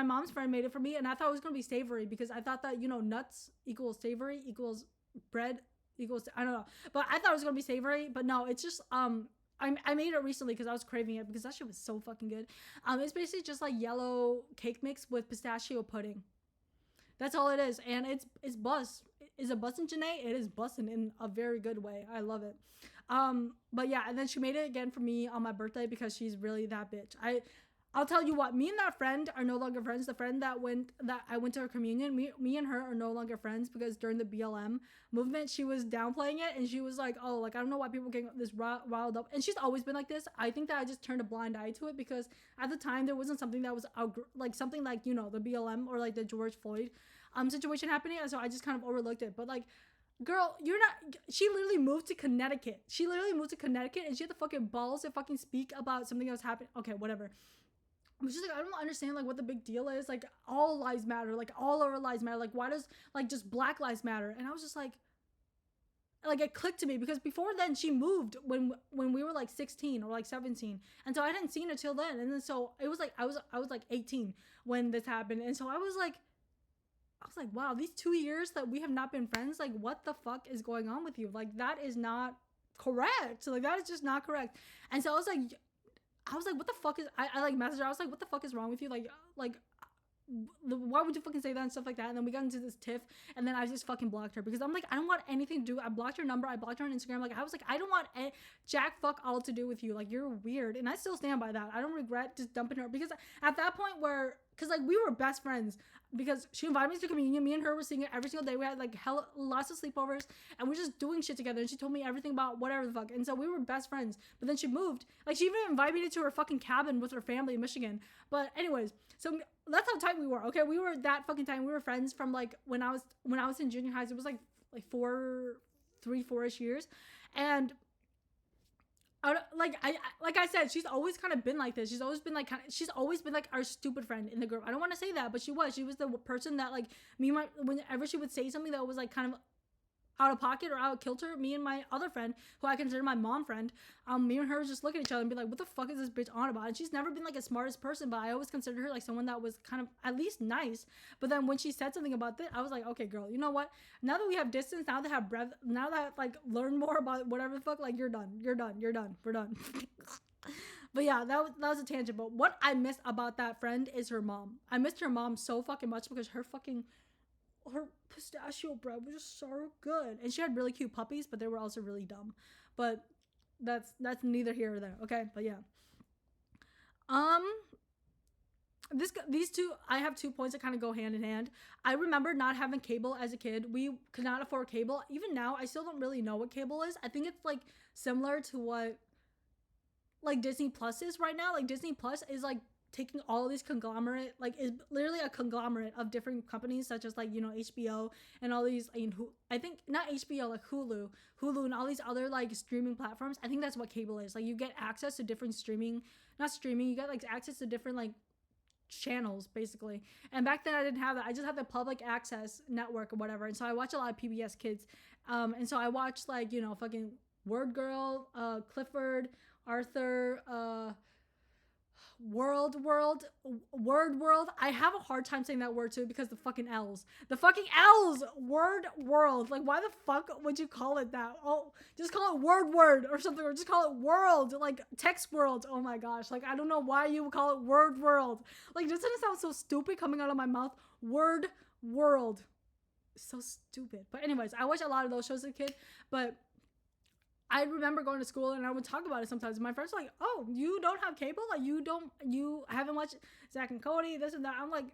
mom's friend made it for me, and I thought it was gonna be savory because I thought that, nuts equals savory equals bread equals, I don't know, but I thought it was gonna be savory, but no, it's just I made it recently because I was craving it because that shit was so fucking good. It's basically just like yellow cake mix with pistachio pudding. That's all it is, and it's buzz. Is it bussin', Janae? It is bussin' in a very good way. I love it. But yeah, and then she made it again for me on my birthday because she's really that bitch. I'll tell you what, me and that friend are no longer friends. The friend that I went to her communion, me and her are no longer friends because during the BLM movement, she was downplaying it and she was like, oh, like, I don't know why people get this riled up. And she's always been like this. I think that I just turned a blind eye to it because at the time there wasn't something that was like something like, you know, the BLM or like the George Floyd situation happening. And so I just kind of overlooked it. But like, girl, you're not. She literally moved to Connecticut. She literally moved to Connecticut and she had the fucking balls to fucking speak about something that was happening. Okay, whatever. I'm just like, I don't understand like what the big deal is. Like, all lives matter. Like, all our lives matter. Like, why does like just Black lives matter? And I was just like it clicked to me because before then she moved when we were like 16 or like 17, and so I hadn't seen her till then. And then so it was like I was like 18 when this happened, and so I was like, wow, these 2 years that we have not been friends, like, what the fuck is going on with you? Like, that is not correct. Like, that is just not correct. And so I was like, what the fuck is, I like messaged her. I was like, what the fuck is wrong with you? Like, why would you fucking say that and stuff like that? And then we got into this tiff, and then I just fucking blocked her because I'm like, I don't want anything to do. I blocked her number. I blocked her on Instagram. Like, I was like, I don't want jack fuck all to do with you. Like, you're weird. And I still stand by that. I don't regret just dumping her because at that point because like we were best friends because she invited me to communion. Me and her were seeing it every single day. We had like lots of sleepovers and we're just doing shit together. And she told me everything about whatever the fuck. And so we were best friends. But then she moved. Like, she even invited me to her fucking cabin with her family in Michigan. But anyways, so that's how tight we were. Okay, we were that fucking tight. We were friends from like when I was in junior high. So it was like 4-ish years, and like I said, she's always kind of been like this. She's always been like our stupid friend in the group. I don't want to say that, but she was the person that like whenever she would say something that was like kind of out of pocket or out of kilter, me and my other friend, who I consider my mom friend, me and her would just look at each other and be like, what the fuck is this bitch on about? And she's never been like a smartest person, but I always considered her like someone that was kind of at least nice. But then when she said something about this, I was like, okay, girl, you know what? Now that we have distance, now that I have breath, now that I've like learned more about whatever the fuck, like, you're done. We're done. But yeah, that was a tangent. But what I miss about that friend is her mom. I missed her mom so fucking much because her pistachio bread was just so good, and she had really cute puppies, but they were also really dumb. But that's neither here or there. Okay, but yeah. These two, I have 2 points that kind of go hand in hand. I remember not having cable as a kid. We could not afford cable. Even now, I still don't really know what cable is. I think it's like similar to what like Disney Plus is right now. Like, Disney Plus is like taking all these conglomerate, like, is literally a conglomerate of different companies, such as like, you know, HBO and all these, I think not HBO, like Hulu and all these other like streaming platforms. I think that's what cable is. Like, you get access to different you get like access to different like channels basically. And back then I didn't have that. I just had the public access network or whatever. And so I watch a lot of PBS Kids. And so I watched like, you know, fucking Word Girl, Clifford, Arthur, Word World. I have a hard time saying that word too because the fucking L's. Word World. Like, why the fuck would you call it that? Oh, just call it Word or something, or just call it World, like Text World. Oh my gosh. Like, I don't know why you would call it Word World. Like, doesn't it sound so stupid coming out of my mouth? Word World. So stupid. But anyways, I watched a lot of those shows as a kid, but I remember going to school and I would talk about it sometimes. My friends were like, oh, you don't have cable? Like, you haven't watched Zack and Cody, this and that. I'm like,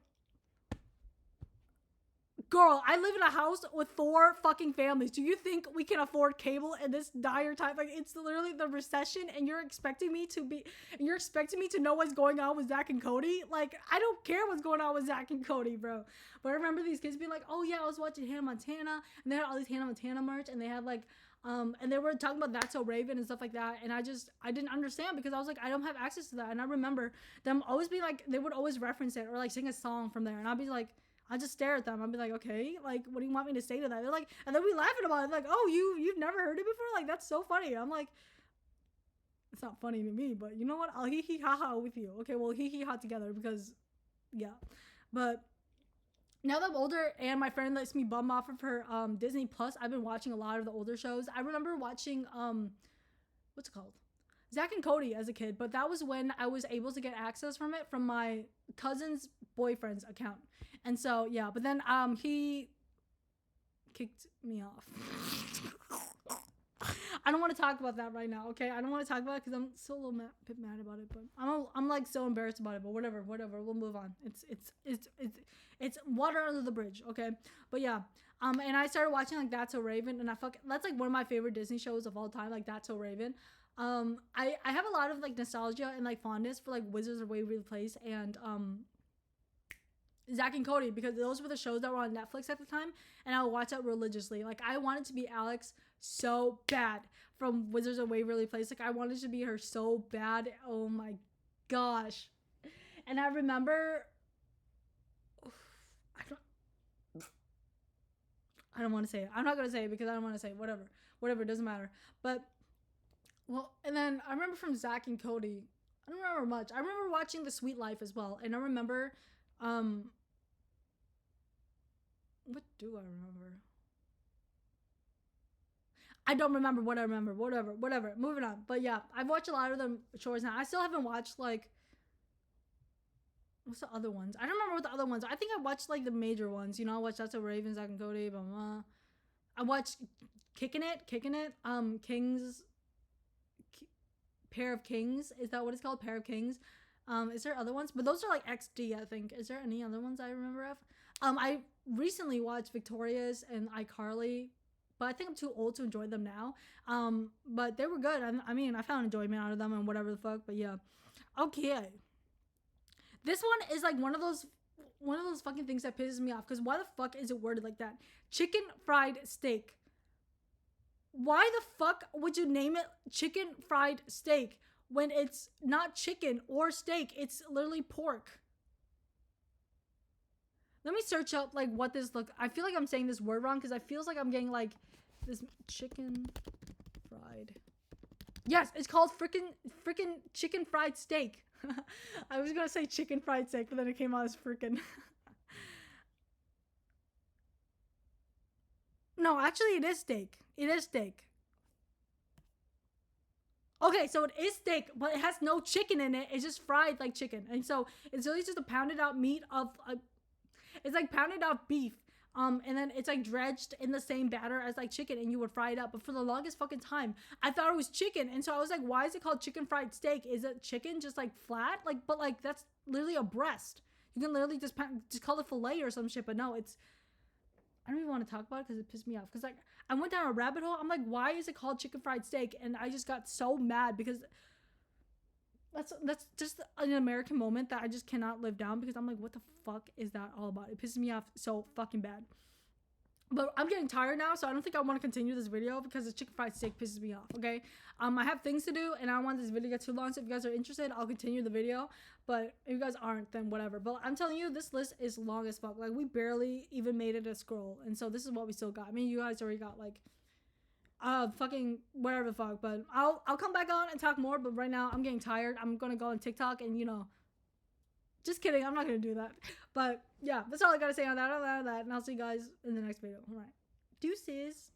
girl, I live in a house with 4 fucking families. Do you think we can afford cable in this dire time? Like, it's literally the recession and you're expecting me to know what's going on with Zack and Cody? Like, I don't care what's going on with Zack and Cody, bro. But I remember these kids being like, oh yeah, I was watching Hannah Montana, and they had all these Hannah Montana merch, and they had like, and they were talking about That's So Raven and stuff like that. And I didn't understand because I was like, I don't have access to that. And I remember them always being like, they would always reference it or like sing a song from there. And I'd be like, I just stare at them. I'd be like, okay, like, what do you want me to say to that? They're like, and then we laughing about it. Like, oh, you've never heard it before? Like, that's so funny. I'm like, it's not funny to me, but you know what? I'll hee hee ha ha with you. Okay, we'll hee hee ha together because, yeah. But now that I'm older and my friend lets me bum off of her Disney Plus, I've been watching a lot of the older shows. I remember watching what's it called? Zack and Cody as a kid, but that was when I was able to get access from it from my cousin's boyfriend's account. And so yeah, but then he kicked me off. I don't want to talk about that right now, okay? I don't want to talk about it because I'm still a little bit mad about it, but I'm like so embarrassed about it. But whatever, we'll move on. It's water under the bridge, okay? But yeah, and I started watching like That's So Raven, and that's like one of my favorite Disney shows of all time, like That's So Raven. I have a lot of like nostalgia and like fondness for like Wizards of Waverly Place and Zack and Cody, because those were the shows that were on Netflix at the time, and I would watch that religiously. Like I wanted to be Alex so bad from Wizards of Waverly Place. Like I wanted to be her so bad. Oh my gosh. And I remember I don't want to say it. I'm not gonna say it because I don't want to say it. Whatever, it doesn't matter. But well, and then I remember from Zack and Cody, I don't remember much. I remember watching The Sweet Life as well, and I remember what do I remember? I don't remember what I remember. Whatever. Moving on. But yeah, I've watched a lot of them shows now. I still haven't watched like what's the other ones? I don't remember what the other ones. I think I watched like the major ones. You know, I watched That's a Raven, Zack and Cody, blah, blah. I watched Kicking It. Kings Pair of Kings. Is that what it's called? Pair of Kings. Is there other ones? But those are like XD, I think. Is there any other ones I remember of? I recently watched Victorious and iCarly, but I think I'm too old to enjoy them now. But they were good. I mean, I found enjoyment out of them and whatever the fuck. But yeah, okay. This one is like one of those fucking things that pisses me off. Because why the fuck is it worded like that? Chicken fried steak. Why the fuck would you name it chicken fried steak when it's not chicken or steak? It's literally pork. Let me search up like what this look. I feel like I'm saying this word wrong because I feels like I'm getting like this chicken fried. Yes, it's called freaking chicken fried steak. I was gonna say chicken fried steak, but then it came out as freaking. No, actually, it is steak. It is steak. Okay, so it is steak, but it has no chicken in it. It's just fried like chicken, and so it's really just a pounded out meat of. It's like pounded out beef. And then it's like dredged in the same batter as like chicken, and you would fry it up. But for the longest fucking time, I thought it was chicken, and so I was like, why is it called chicken fried steak? Is it chicken just like flat? Like, but like that's literally a breast. You can literally just call it fillet or some shit. But no, it's. I don't even want to talk about it because it pissed me off. Because like I went down a rabbit hole. I'm like, why is it called chicken fried steak? And I just got so mad because. That's just an American moment that I just cannot live down because I'm like, what the fuck is that all about? It pisses me off so fucking bad. But I'm getting tired now, so I don't think I want to continue this video because the chicken fried steak pisses me off, okay? I have things to do, and I don't want this video to get too long, so if you guys are interested, I'll continue the video. But if you guys aren't, then whatever. But I'm telling you, this list is long as fuck. Like, we barely even made it a scroll, and so this is what we still got. I mean, you guys already got, like, fucking whatever the fuck. But I'll come back on and talk more, but right now, I'm getting tired. I'm gonna go on TikTok and, you know, just kidding, I'm not gonna do that. But yeah, that's all I gotta say on that, and I'll see you guys in the next video. All right, deuces.